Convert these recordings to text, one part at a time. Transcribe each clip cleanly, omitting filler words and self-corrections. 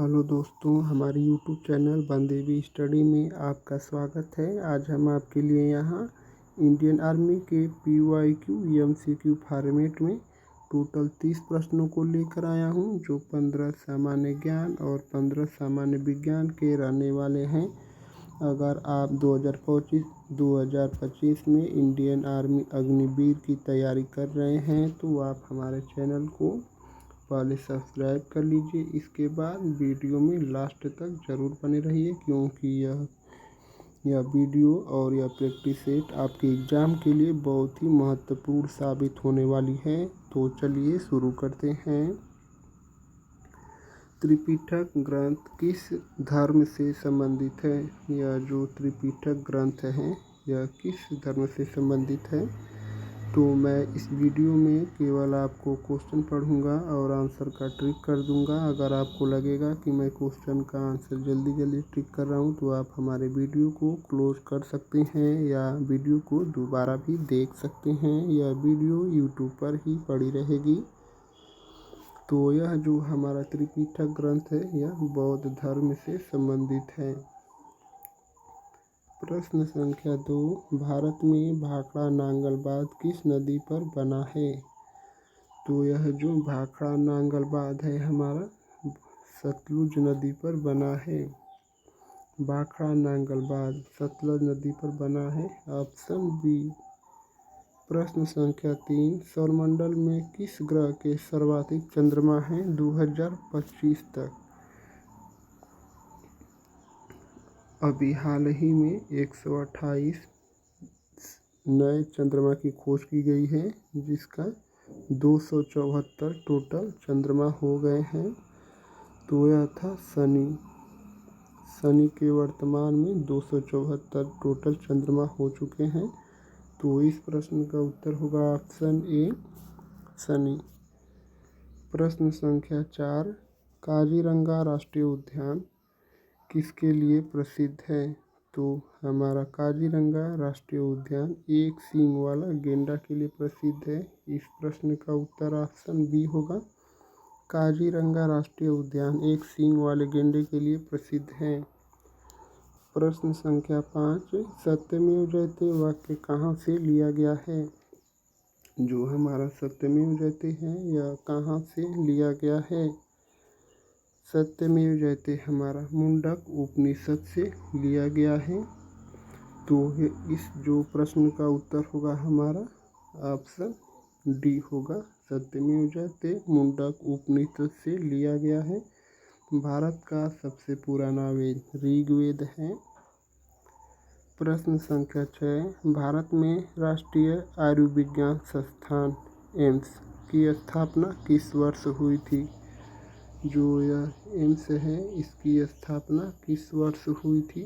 Hello दोस्तों, हमारे YouTube channel Bandevi study में आपका स्वागत है। आज हम आपके लिए यहाँ इंडियन आर्मी के PYQ MCQ फॉर्मेट में टोटल 30 प्रश्नों को लेकर आया हूँ, जो 15 सामान्य ज्ञान और 15 सामान्य विज्ञान के रहने वाले हैं। अगर आप 2025 में इंडियन आर्मी अग्निवीर की तैयारी कर रहे हैं तो आप हमारे चैनल को पहले सब्सक्राइब कर लीजिए। इसके बाद वीडियो में लास्ट तक ज़रूर बने रहिए, क्योंकि यह वीडियो और यह प्रैक्टिस सेट आपके एग्ज़ाम के लिए बहुत ही महत्वपूर्ण साबित होने वाली है। तो चलिए शुरू करते हैं। त्रिपिटक ग्रंथ किस धर्म से संबंधित है? यह जो त्रिपिटक ग्रंथ है यह किस धर्म से संबंधित है? तो मैं इस वीडियो में केवल आपको क्वेश्चन पढ़ूंगा और आंसर का ट्रिक कर दूंगा। अगर आपको लगेगा कि मैं क्वेश्चन का आंसर जल्दी ट्रिक कर रहा हूं तो आप हमारे वीडियो को क्लोज कर सकते हैं या वीडियो को दोबारा भी देख सकते हैं। यह वीडियो यूट्यूब पर ही पड़ी रहेगी। तो यह जो हमारा त्रिपिटक ग्रंथ है यह बौद्ध धर्म से संबंधित है। प्रश्न संख्या 2, भारत में भाखड़ा नांगल बांध किस नदी पर बना है? तो यह जो भाखड़ा नांगल बांध है हमारा सतलुज नदी पर बना है। भाखड़ा नांगल बांध सतलुज नदी पर बना है, ऑप्शन बी। प्रश्न संख्या 3, सौरमंडल में किस ग्रह के सर्वाधिक चंद्रमा हैं 2025 तक? अभी हाल ही में 128 नए चंद्रमा की खोज की गई है, जिसका 274 टोटल चंद्रमा हो गए हैं। तो यह था शनि के वर्तमान में 274 टोटल चंद्रमा हो चुके हैं। तो इस प्रश्न का उत्तर होगा ऑप्शन ए, शनि। प्रश्न संख्या 4, काजीरंगा राष्ट्रीय उद्यान किसके लिए प्रसिद्ध है? तो हमारा काजीरंगा राष्ट्रीय उद्यान एक सींग वाला गेंडा के लिए प्रसिद्ध है। इस प्रश्न का उत्तर ऑप्शन बी होगा। काजीरंगा राष्ट्रीय उद्यान एक सींग वाले गेंडे के लिए प्रसिद्ध है। प्रश्न संख्या 5, सत्यमेव जयते वाक्य कहाँ से लिया गया है? जो हमारा सत्यमेव जयते है यह कहाँ से लिया गया है? सत्यमेव जयते हमारा मुंडक उपनिषद से लिया गया है। तो इस जो प्रश्न का उत्तर होगा हमारा ऑप्शन डी होगा। सत्यमेव जयते मुंडक उपनिषद से लिया गया है। भारत का सबसे पुराना वेद ऋग्वेद है। प्रश्न संख्या 6, भारत में राष्ट्रीय आयुर्विज्ञान संस्थान एम्स की स्थापना किस वर्ष हुई थी? जो यह एम्स है इसकी स्थापना किस वर्ष हुई थी?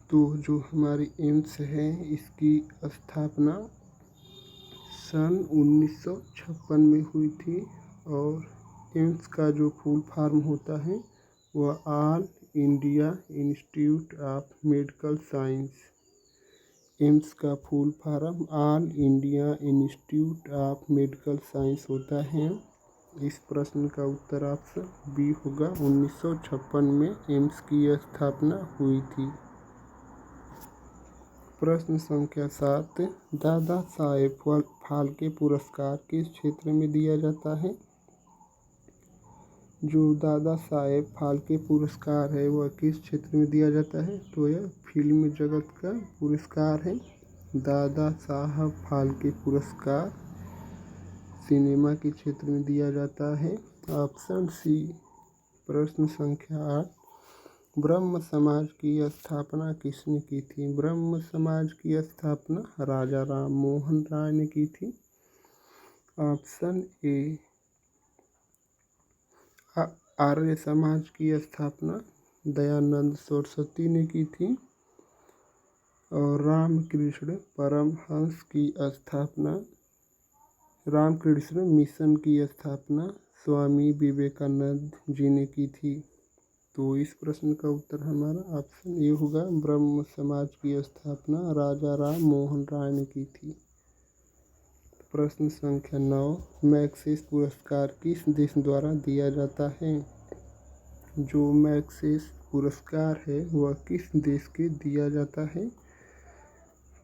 तो जो हमारी एम्स है इसकी स्थापना सन 1956 में हुई थी। और एम्स का जो फुल फॉर्म होता है वह All India Institute of Medical Science. AIIMS का full form All India Institute of Medical Science होता है। इस प्रश्न का उत्तर ऑप्शन बी होगा। 1956 में एम्स की स्थापना हुई थी। प्रश्न संख्या 7, दादा साहेब फाल्के पुरस्कार किस क्षेत्र में दिया जाता है? जो दादा साहेब फाल्के पुरस्कार है वह किस क्षेत्र में दिया जाता है? तो यह फिल्म जगत का पुरस्कार है। दादा साहब फाल्के पुरस्कार सिनेमा के क्षेत्र में दिया जाता है, ऑप्शन सी। प्रश्न संख्या 8, ब्रह्म समाज की स्थापना किसने की थी? ब्रह्म समाज की स्थापना राजा राम मोहन राय ने की थी, ऑप्शन ए। आर्य समाज की स्थापना दयानंद सरस्वती ने की थी। और रामकृष्ण परमहंस की स्थापना रामकृष्ण मिशन की स्थापना स्वामी विवेकानंद जी ने की थी। तो इस प्रश्न का उत्तर हमारा ऑप्शन ए होगा। ब्रह्म समाज की स्थापना राजा राम मोहन राय ने की थी। प्रश्न संख्या 9, मैग्सेसे पुरस्कार किस देश द्वारा दिया जाता है? जो मैग्सेस पुरस्कार है वह किस देश के दिया जाता है?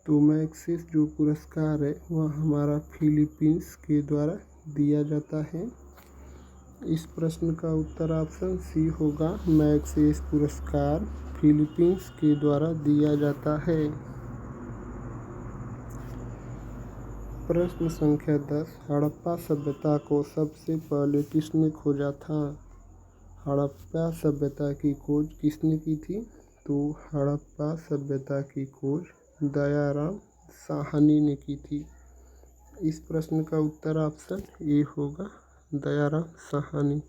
तो मैग्सेस जो पुरस्कार है वह हमारा फिलीपींस के द्वारा दिया जाता है। इस प्रश्न का उत्तर ऑप्शन सी होगा। मैग्सेस पुरस्कार फिलीपींस के द्वारा दिया जाता है। प्रश्न संख्या 10, हड़प्पा सभ्यता को सबसे पहले किसने खोजा था? हड़प्पा सभ्यता की खोज किसने की थी? तो हड़प्पा सभ्यता की खोज दयाराम साहनी ने की थी। इस प्रश्न का उत्तर ऑप्शन ए होगा, दयाराम साहनी।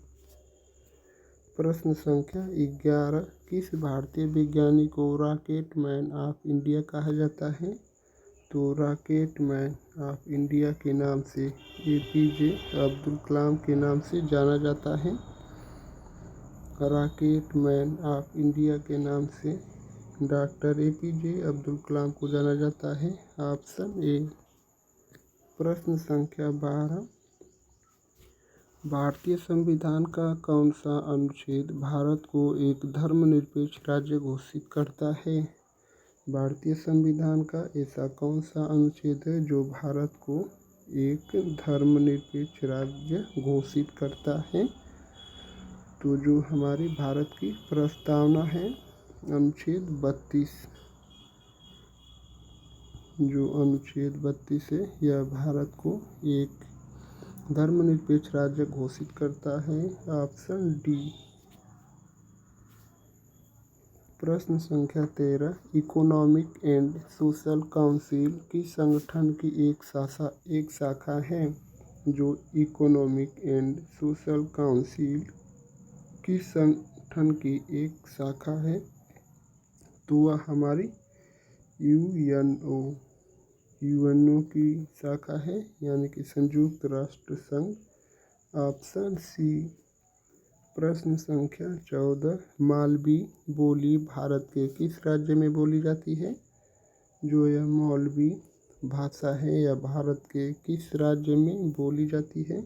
प्रश्न संख्या 11, किस भारतीय वैज्ञानिक को रॉकेट मैन ऑफ इंडिया कहा जाता है? तो रॉकेट मैन ऑफ इंडिया के नाम से APJ अब्दुल कलाम के नाम से जाना जाता है। रॉकेट मैन ऑफ इंडिया के नाम से डॉक्टर APJ अब्दुल कलाम को जाना जाता है। Option A. प्रश्न संख्या 12, भारतीय संविधान का कौन सा अनुच्छेद भारत को एक धर्मनिरपेक्ष राज्य घोषित करता है? भारतीय संविधान का ऐसा कौन सा अनुच्छेद है जो भारत को एक धर्मनिरपेक्ष राज्य घोषित करता है? तो जो हमारी भारत की प्रस्तावना है, अनुच्छेद 32, जो अनुच्छेद 32 है यह भारत को एक धर्मनिरपेक्ष राज्य घोषित करता है। Option D. प्रश्न संख्या 13, इकोनॉमिक एंड सोशल काउंसिल किस संगठन की एक शाखा है? जो इकोनॉमिक एंड सोशल काउंसिल किस संगठन की एक शाखा है? तो वह हमारी यूएनओ की शाखा है, यानी कि संयुक्त राष्ट्र संघ। Option C. प्रश्न संख्या 14, मालवी बोली भारत के किस राज्य में बोली जाती है? जो यह मालवी भाषा है यह भारत के किस राज्य में बोली जाती है?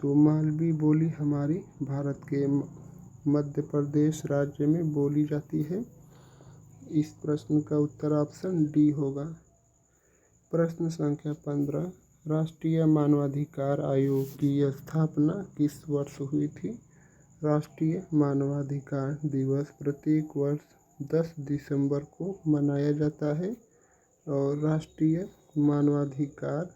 तो मालवी बोली हमारी भारत के मध्य प्रदेश राज्य में बोली जाती है। इस प्रश्न का उत्तर ऑप्शन डी होगा। प्रश्न संख्या 15, राष्ट्रीय मानवाधिकार आयोग की स्थापना किस वर्ष हुई थी? राष्ट्रीय मानवाधिकार दिवस प्रत्येक वर्ष 10 दिसंबर को मनाया जाता है और राष्ट्रीय मानवाधिकार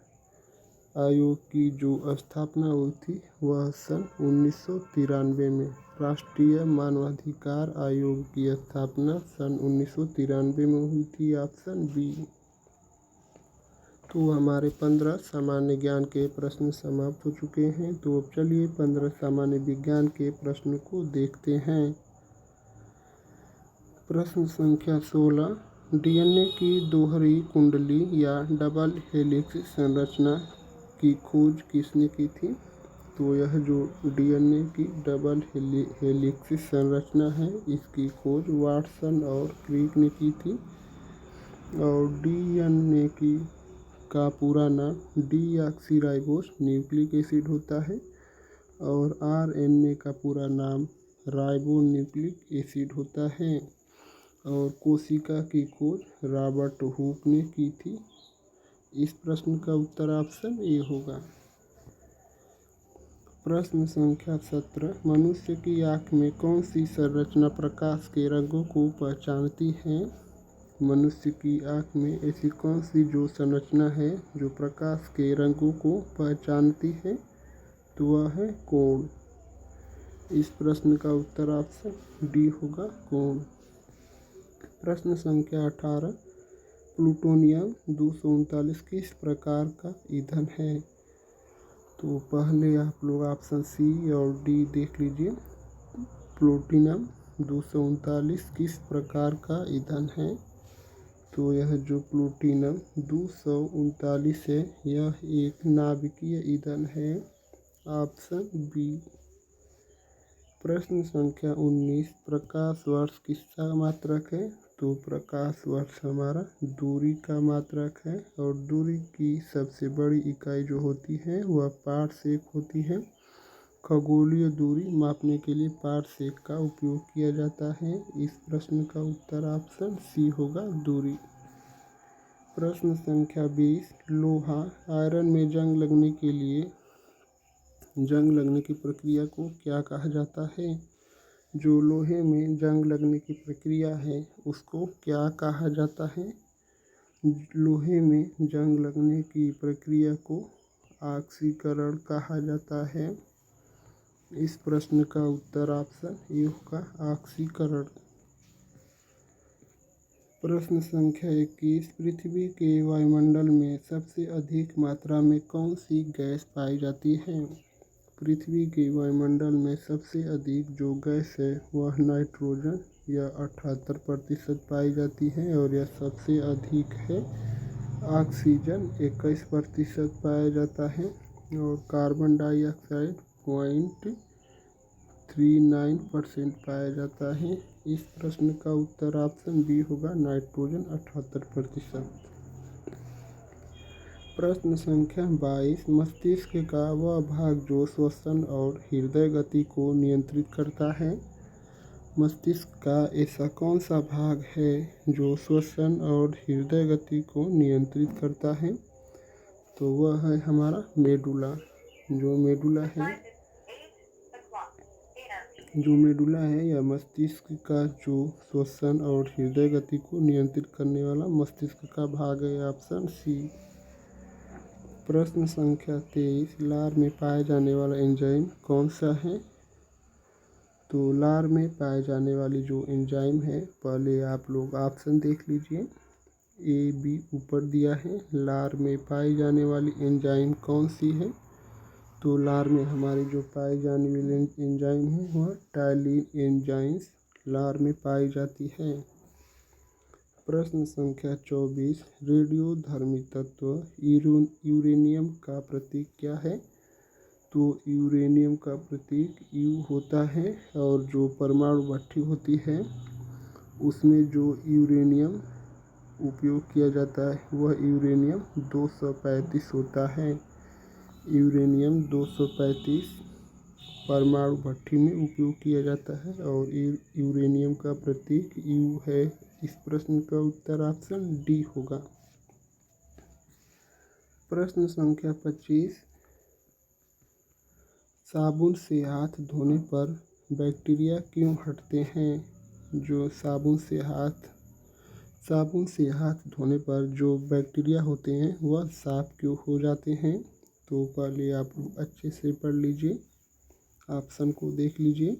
आयोग की जो स्थापना हुई थी वह सन 1993 में। राष्ट्रीय मानवाधिकार आयोग की स्थापना सन 1993 में हुई थी। Option B. तो हमारे 15 सामान्य ज्ञान के प्रश्न समाप्त हो चुके हैं। तो अब चलिए 15 सामान्य विज्ञान के प्रश्न को देखते हैं। प्रश्न संख्या 16, DNA की दोहरी कुंडली या डबल हेलिक्स संरचना की खोज किसने की थी? तो यह जो DNA की डबल हेलिक्स संरचना है इसकी खोज वाटसन और क्रिक ने की थी। और DNA का पूरा नाम डीऑक्सीराइबोस न्यूक्लिक एसिड होता है और RNA का पूरा नाम राइबो न्यूक्लिक एसिड होता है। और कोशिका की खोज रॉबर्ट हुक ने की थी। इस प्रश्न का उत्तर ऑप्शन ए होगा। प्रश्न संख्या 17, मनुष्य की आँख में कौन सी संरचना प्रकाश के रंगों को पहचानती है? मनुष्य की आँख में ऐसी कौन सी जो संरचना है जो प्रकाश के रंगों को पहचानती है? तो वह है कोण। इस प्रश्न का उत्तर ऑप्शन डी होगा, कोण। प्रश्न संख्या 18, प्लूटोनियम 239 किस प्रकार का ईंधन है? तो पहले आप लोग ऑप्शन सी और डी देख लीजिए। प्लूटोनियम 239 किस प्रकार का ईंधन है? तो यह जो प्लूटोनियम 239 है यह एक नाभिकीय ईंधन है। Option B. प्रश्न संख्या 19, प्रकाश वर्ष किसका मात्रक है? तो प्रकाश वर्ष हमारा दूरी का मात्रक है और दूरी की सबसे बड़ी इकाई जो होती है वह पारसेक होती है। खगोलीय दूरी मापने के लिए पारसेक का उपयोग किया जाता है। इस प्रश्न का उत्तर ऑप्शन सी होगा, दूरी। प्रश्न संख्या 20, लोहा आयरन में जंग लगने की प्रक्रिया को क्या कहा जाता है? जो लोहे में जंग लगने की प्रक्रिया है उसको क्या कहा जाता है? लोहे में जंग लगने की प्रक्रिया को ऑक्सीकरण कहा जाता है। इस प्रश्न का उत्तर ऑप्शन ए होगा, ऑक्सीकरण। प्रश्न संख्या 21, पृथ्वी के वायुमंडल में सबसे अधिक मात्रा में कौन सी गैस पाई जाती है? पृथ्वी के वायुमंडल में सबसे अधिक जो गैस है वह नाइट्रोजन, यह 78% पाई जाती है, और यह सबसे अधिक है। ऑक्सीजन 21% पाया जाता है, और कार्बन डाइऑक्साइड 0.39% पाया जाता है। इस प्रश्न का उत्तर ऑप्शन बी होगा, नाइट्रोजन 78%। प्रश्न संख्या 22, मस्तिष्क का वह भाग जो श्वसन और हृदय गति को नियंत्रित करता है। मस्तिष्क का ऐसा कौन सा भाग है जो श्वसन और हृदय गति को नियंत्रित करता है? तो वह है हमारा मेडुला। जो मेडुला है यह मस्तिष्क का जो श्वसन और हृदय गति को नियंत्रित करने वाला मस्तिष्क का भाग है, ऑप्शन सी। प्रश्न संख्या 23, लार में पाया जाने वाला एंजाइम कौन सा है? तो लार में पाए जाने वाली जो एंजाइम है, पहले आप लोग ऑप्शन देख लीजिए, ए बी ऊपर दिया है। लार में पाई जाने वाली एंजाइम कौन सी है? तो लार में हमारी जो पाई जाने वाली एंजाइम है वह टाइलिन एंजाइम्स लार में पाई जाती है। प्रश्न संख्या 24, रेडियोधर्मी तत्व यूरेनियम का प्रतीक क्या है? तो यूरेनियम का प्रतीक यू होता है, और जो परमाणु भट्ठी होती है उसमें जो यूरेनियम उपयोग किया जाता है वह यूरेनियम 235 होता है। यूरेनियम 235 परमाणु भट्ठी में उपयोग किया जाता है, और यूरेनियम का प्रतीक यू है। इस प्रश्न का उत्तर ऑप्शन डी होगा। प्रश्न संख्या 25, साबुन से हाथ धोने पर बैक्टीरिया क्यों हटते हैं? जो साबुन से हाथ धोने पर जो बैक्टीरिया होते हैं वह साफ क्यों हो जाते हैं? तो पहले आप लोग अच्छे से पढ़ लीजिए, ऑप्शन को देख लीजिए।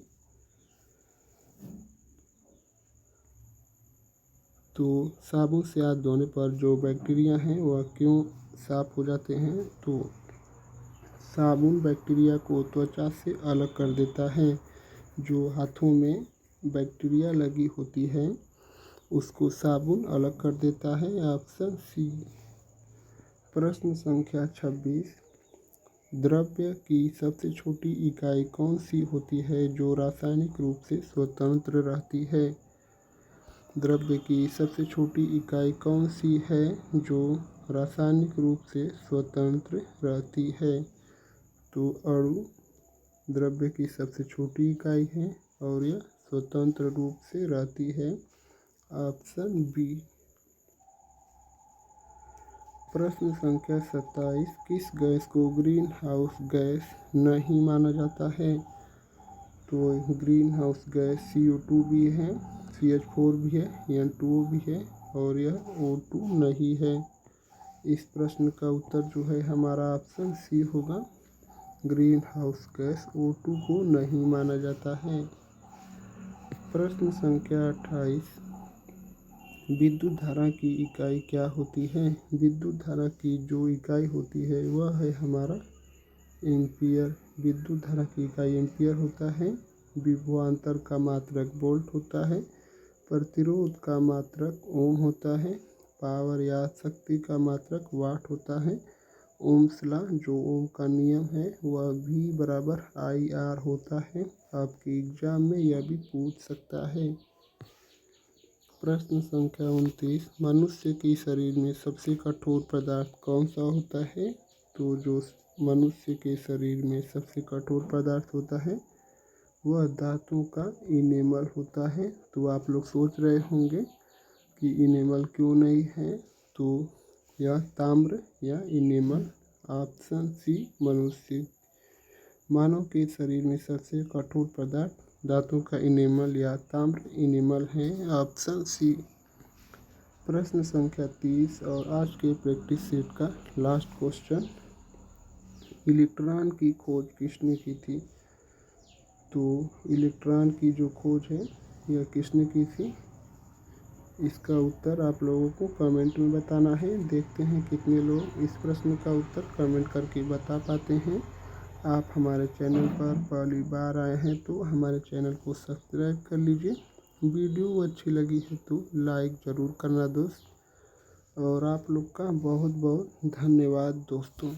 तो साबुन से हाथ धोने पर जो बैक्टीरिया हैं वह क्यों साफ हो जाते हैं? तो साबुन बैक्टीरिया को त्वचा से अलग कर देता है। जो हाथों में बैक्टीरिया लगी होती है उसको साबुन अलग कर देता है, ऑप्शन सी। प्रश्न संख्या 26, द्रव्य की सबसे छोटी इकाई कौन सी होती है जो रासायनिक रूप से स्वतंत्र रहती है? द्रव्य की सबसे छोटी इकाई कौन सी है जो रासायनिक रूप से स्वतंत्र रहती है? तो अणु द्रव्य की सबसे छोटी इकाई है, और यह स्वतंत्र रूप से रहती है, ऑप्शन बी। प्रश्न संख्या 27, किस गैस को ग्रीन हाउस गैस नहीं माना जाता है? तो ग्रीन हाउस गैस CO2 भी है, CH4 भी है, N2O भी है, और यह O2 नहीं है। इस प्रश्न का उत्तर जो है हमारा ऑप्शन सी होगा, ग्रीन हाउस गैस O2 को नहीं माना जाता है। प्रश्न संख्या 28, विद्युत धारा की इकाई क्या होती है? विद्युत धारा की जो इकाई होती है वह है हमारा एम्पियर। विद्युत धारा की इकाई एम्पियर होता है। विभवांतर का मात्रक वोल्ट होता है। प्रतिरोध का मात्रक ओम होता है। पावर या शक्ति का मात्रक वाट होता है। ओम्स लॉ, जो ओम का नियम है, वह V बराबर IR होता है। आपके एग्जाम में यह भी पूछ सकता है। प्रश्न संख्या 29, मनुष्य के शरीर में सबसे कठोर पदार्थ कौन सा होता है? तो जो मनुष्य के शरीर में सबसे कठोर पदार्थ होता है वह धातु का इनेमल होता है। तो आप लोग सोच रहे होंगे कि इनेमल क्यों नहीं है, तो यह ताम्र या इनेमल। ऑप्शन सी मनुष्य मानव के शरीर में सबसे कठोर पदार्थ धातु का इनेमल या ताम्र इनेमल है। Option C. प्रश्न संख्या 30 और आज के प्रैक्टिस सेट का लास्ट क्वेश्चन, इलेक्ट्रॉन की खोज किसने की थी? तो इलेक्ट्रॉन की जो खोज है यह किसने की थी? इसका उत्तर आप लोगों को कमेंट में बताना है। देखते हैं कितने लोग इस प्रश्न का उत्तर कमेंट करके बता पाते हैं। आप हमारे चैनल पर पहली बार आए हैं तो हमारे चैनल को सब्सक्राइब कर लीजिए। वीडियो अच्छी लगी है तो लाइक ज़रूर करना दोस्त। और आप लोग का बहुत बहुत धन्यवाद दोस्तों।